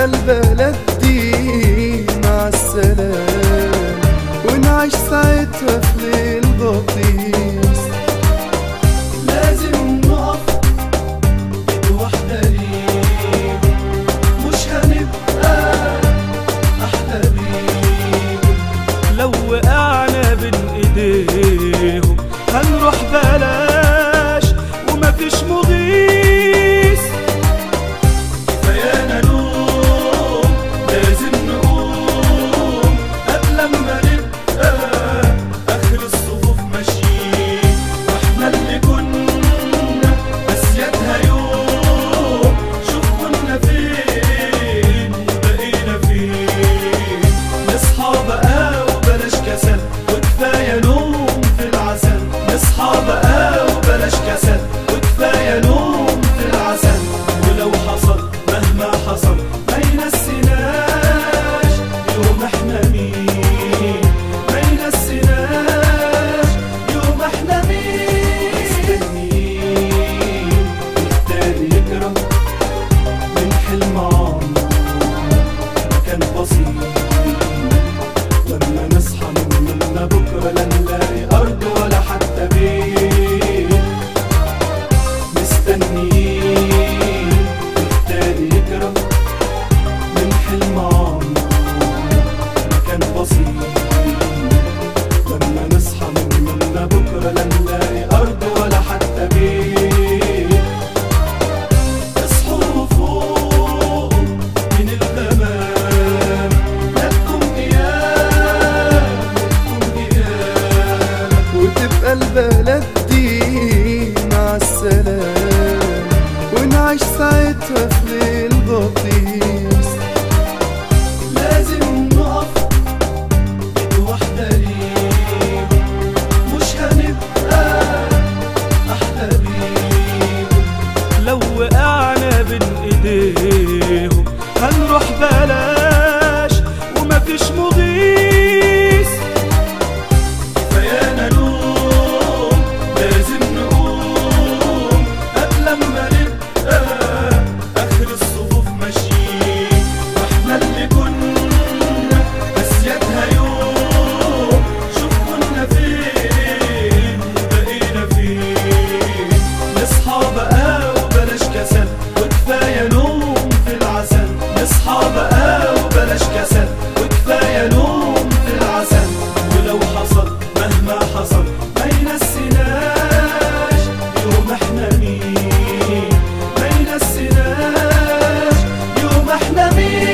وتبقى البلد دي مع السلام، ونعيش ساعتها في ليل بطيس. لازم نقف ايد واحدة ليه، مش هنبقى احلى بيه. لو وقعنا بين ايديهم هنروح بلاش ومفيش مغيث. كفايانا نوم، لازم نقوم قبل ما نبقى اخر الصفوف ماشيين. واحنا اللي كنا اسيادها يوم، شوف كنا فين وبقينا فين. نصحى بقى وبلاش كسل، وكفايه نوم في العسل. نصحى بقى وبلاش كسل، وكفايه نوم في العسل. ولو حصل مهما حصل ما ينسيناش يوم احنا مين، ما ينسيناش يوم احنا مين. مستنيين التاني يكره من حلم عمره كان بسيط. لما نصحى من بكره لا نلاقي ارض ولا حتى بيت. مستنيين التاني يكره من حلم عمره كان بسيط. لما نصحى من بكره لا نلاقي ارض ولا حتى بيت. اصحوا فوق من الغمام، لا تكون قيام، وتبقى البلد دي مع السلام، ونعيش ساعتها في ليل بطيس. لازم نقف ايد واحدة ليه، مش هنبقى احلى بيه. لو وقعنا بين ايديهم هنروح بلاش ومفيش مغيث. كفايانا نوم، لازم نقوم قبل ما نبقى اخر الصفوف ماشيين. واحنا اللي كنا اسيادها يوم، شوف كنا فين وبقينا فين. نصحى بقى وبلاش كسل، وكفايه نوم في العسل. نصحى بقى وبلاش كسل، وكفايه نوم في العسل. ولو حصل مهما حصل ما ينسيناش يوم احنا مين، ما ينسيناش يوم احنا مين.